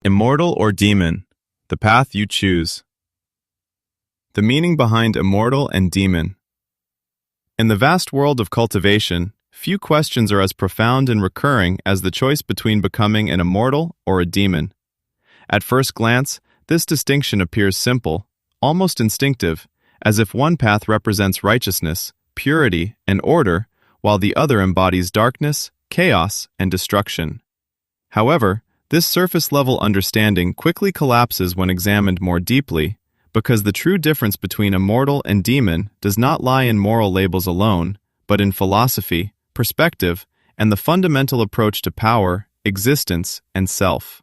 Immortal or demon, the path you choose. The meaning behind immortal and demon. In the vast world of cultivation, few questions are as profound and recurring as the choice between becoming an immortal or a demon. At first glance, this distinction appears simple, almost instinctive, as if one path represents righteousness, purity, and order, while the other embodies darkness, chaos, and destruction. However, this surface-level understanding quickly collapses when examined more deeply, because the true difference between immortal and demon does not lie in moral labels alone, but in philosophy, perspective, and the fundamental approach to power, existence, and self.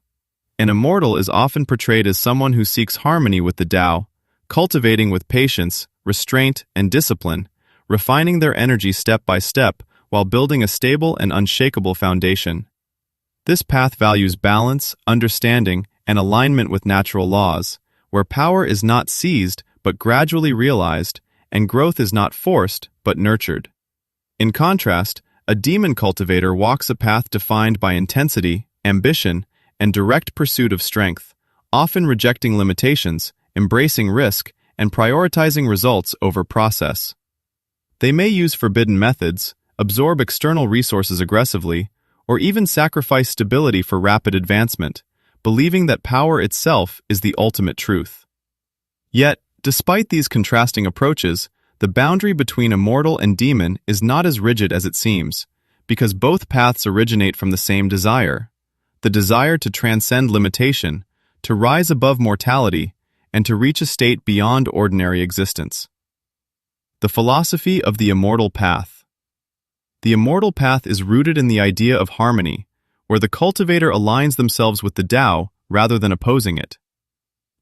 An immortal is often portrayed as someone who seeks harmony with the Dao, cultivating with patience, restraint, and discipline, refining their energy step by step while building a stable and unshakable foundation. This path values balance, understanding, and alignment with natural laws, where power is not seized but gradually realized, and growth is not forced but nurtured. In contrast, a demon cultivator walks a path defined by intensity, ambition, and direct pursuit of strength, often rejecting limitations, embracing risk, and prioritizing results over process. They may use forbidden methods, absorb external resources aggressively, or even sacrifice stability for rapid advancement, believing that power itself is the ultimate truth. Yet, despite these contrasting approaches, the boundary between immortal and demon is not as rigid as it seems, because both paths originate from the same desire: the desire to transcend limitation, to rise above mortality, and to reach a state beyond ordinary existence. The philosophy of the immortal path. The immortal path is rooted in the idea of harmony, where the cultivator aligns themselves with the Dao rather than opposing it.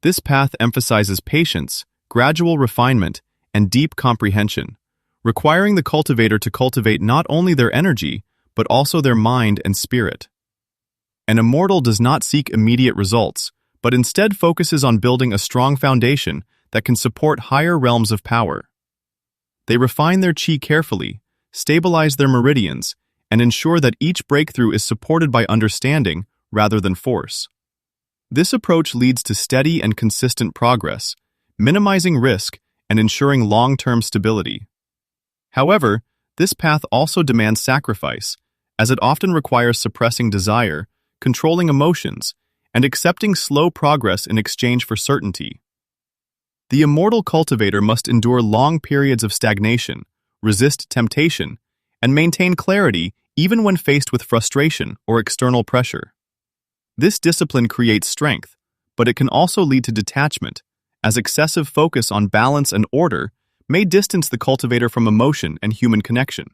This path emphasizes patience, gradual refinement, and deep comprehension, requiring the cultivator to cultivate not only their energy, but also their mind and spirit. An immortal does not seek immediate results, but instead focuses on building a strong foundation that can support higher realms of power. They refine their chi carefully, stabilize their meridians, and ensure that each breakthrough is supported by understanding rather than force. This approach leads to steady and consistent progress, minimizing risk and ensuring long-term stability. However, this path also demands sacrifice, as it often requires suppressing desire, controlling emotions, and accepting slow progress in exchange for certainty. The immortal cultivator must endure long periods of stagnation, resist temptation, and maintain clarity even when faced with frustration or external pressure. This discipline creates strength, but it can also lead to detachment, as excessive focus on balance and order may distance the cultivator from emotion and human connection.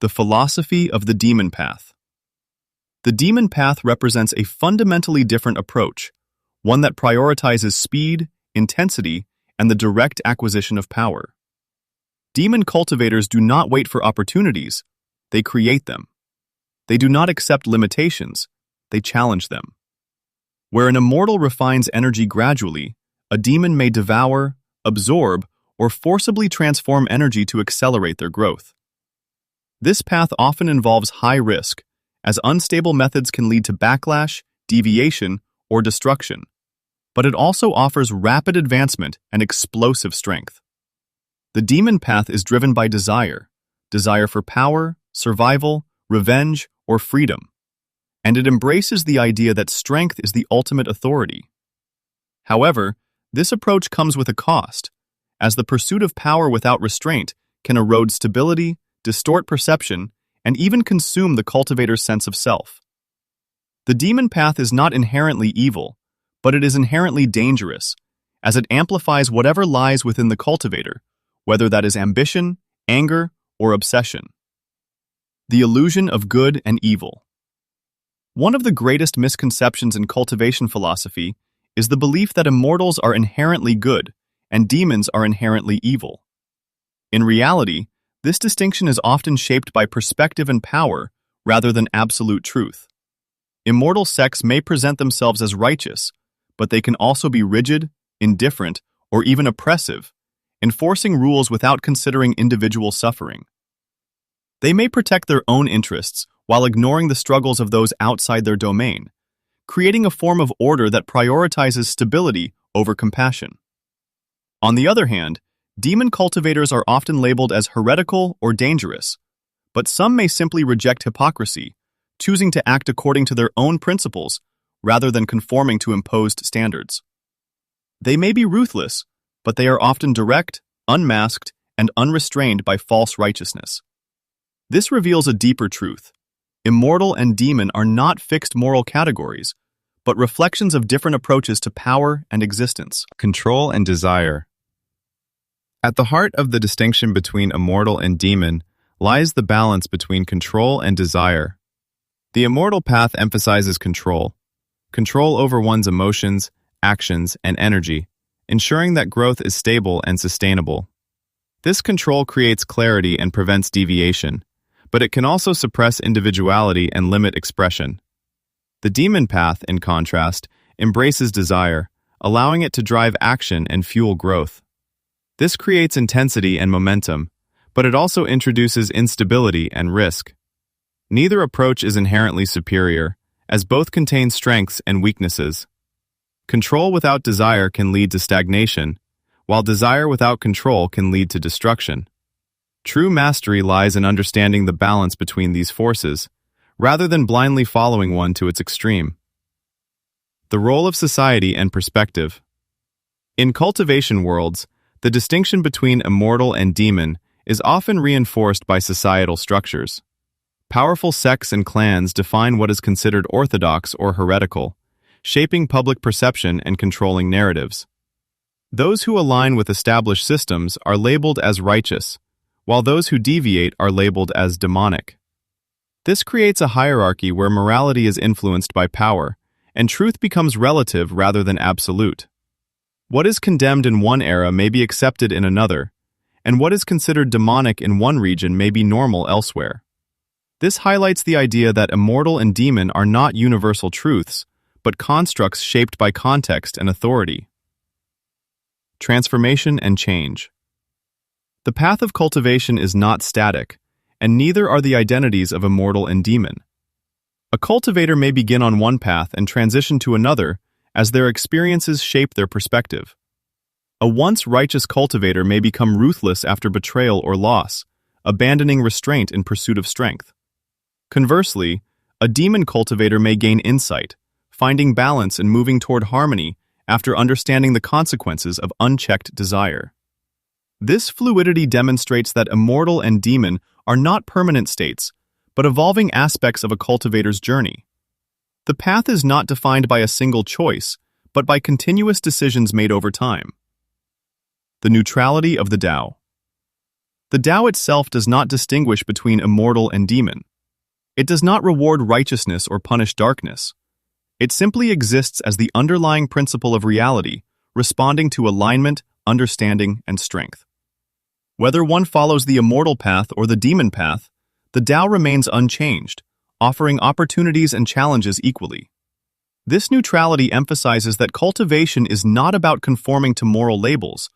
The philosophy of the demon path. The demon path represents a fundamentally different approach, one that prioritizes speed, intensity, and the direct acquisition of power. Demon cultivators do not wait for opportunities, they create them. They do not accept limitations, they challenge them. Where an immortal refines energy gradually, a demon may devour, absorb, or forcibly transform energy to accelerate their growth. This path often involves high risk, as unstable methods can lead to backlash, deviation, or destruction, but it also offers rapid advancement and explosive strength. The demon path is driven by desire for power, survival, revenge, or freedom, and it embraces the idea that strength is the ultimate authority. However, this approach comes with a cost, as the pursuit of power without restraint can erode stability, distort perception, and even consume the cultivator's sense of self. The demon path is not inherently evil, but it is inherently dangerous, as it amplifies whatever lies within the cultivator, whether that is ambition, anger, or obsession. The illusion of good and evil. One of the greatest misconceptions in cultivation philosophy is the belief that immortals are inherently good and demons are inherently evil. In reality, this distinction is often shaped by perspective and power rather than absolute truth. Immortal sects may present themselves as righteous, but they can also be rigid, indifferent, or even oppressive, enforcing rules without considering individual suffering. They may protect their own interests while ignoring the struggles of those outside their domain, creating a form of order that prioritizes stability over compassion. On the other hand, demon cultivators are often labeled as heretical or dangerous, but some may simply reject hypocrisy, choosing to act according to their own principles rather than conforming to imposed standards. They may be ruthless, but they are often direct, unmasked, and unrestrained by false righteousness. This reveals a deeper truth. Immortal and demon are not fixed moral categories, but reflections of different approaches to power and existence. Control and desire. At the heart of the distinction between immortal and demon lies the balance between control and desire. The immortal path emphasizes control over one's emotions, actions, and energy, ensuring that growth is stable and sustainable. This control creates clarity and prevents deviation, but it can also suppress individuality and limit expression. The demon path, in contrast, embraces desire, allowing it to drive action and fuel growth. This creates intensity and momentum, but it also introduces instability and risk. Neither approach is inherently superior, as both contain strengths and weaknesses. Control without desire can lead to stagnation, while desire without control can lead to destruction. True mastery lies in understanding the balance between these forces, rather than blindly following one to its extreme. The role of society and perspective. In cultivation worlds, the distinction between immortal and demon is often reinforced by societal structures. Powerful sects and clans define what is considered orthodox or heretical, shaping public perception and controlling narratives. Those who align with established systems are labeled as righteous, while those who deviate are labeled as demonic. This creates a hierarchy where morality is influenced by power, and truth becomes relative rather than absolute. What is condemned in one era may be accepted in another, and what is considered demonic in one region may be normal elsewhere. This highlights the idea that immortal and demon are not universal truths, but constructs shaped by context and authority. Transformation and change. The path of cultivation is not static, and neither are the identities of immortal and demon. A cultivator may begin on one path and transition to another as their experiences shape their perspective. A once righteous cultivator may become ruthless after betrayal or loss, abandoning restraint in pursuit of strength. Conversely, a demon cultivator may gain insight, finding balance and moving toward harmony after understanding the consequences of unchecked desire. This fluidity demonstrates that immortal and demon are not permanent states, but evolving aspects of a cultivator's journey. The path is not defined by a single choice, but by continuous decisions made over time. The neutrality of the Dao. The Dao itself does not distinguish between immortal and demon. It does not reward righteousness or punish darkness. It simply exists as the underlying principle of reality, responding to alignment, understanding, and strength. Whether one follows the immortal path or the demon path, the Dao remains unchanged, offering opportunities and challenges equally. This neutrality emphasizes that cultivation is not about conforming to moral labels,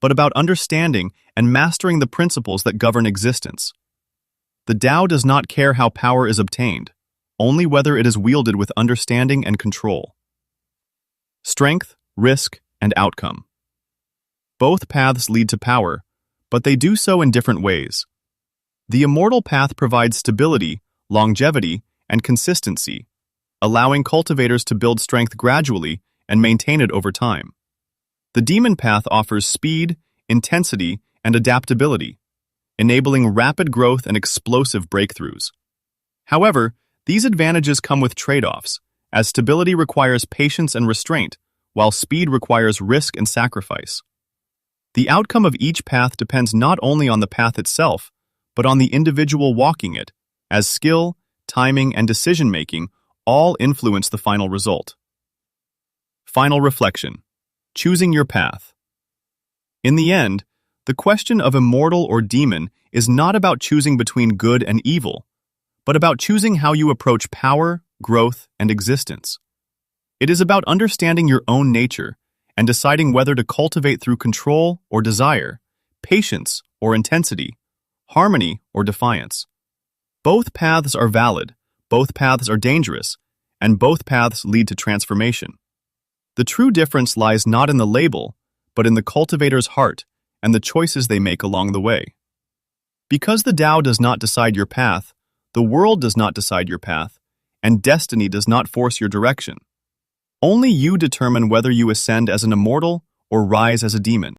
but about understanding and mastering the principles that govern existence. The Dao does not care how power is obtained, only whether it is wielded with understanding and control. Strength, risk, and outcome. Both paths lead to power, but they do so in different ways. The immortal path provides stability, longevity, and consistency, allowing cultivators to build strength gradually and maintain it over time. The demon path offers speed, intensity, and adaptability, enabling rapid growth and explosive breakthroughs. However, these advantages come with trade-offs, as stability requires patience and restraint, while speed requires risk and sacrifice. The outcome of each path depends not only on the path itself, but on the individual walking it, as skill, timing, and decision-making all influence the final result. Final reflection. Choosing your path. In the end, the question of immortal or demon is not about choosing between good and evil, but about choosing how you approach power, growth, and existence. It is about understanding your own nature and deciding whether to cultivate through control or desire, patience or intensity, harmony or defiance. Both paths are valid, both paths are dangerous, and both paths lead to transformation. The true difference lies not in the label, but in the cultivator's heart and the choices they make along the way. Because the Tao does not decide your path, the world does not decide your path, and destiny does not force your direction. Only you determine whether you ascend as an immortal or rise as a demon.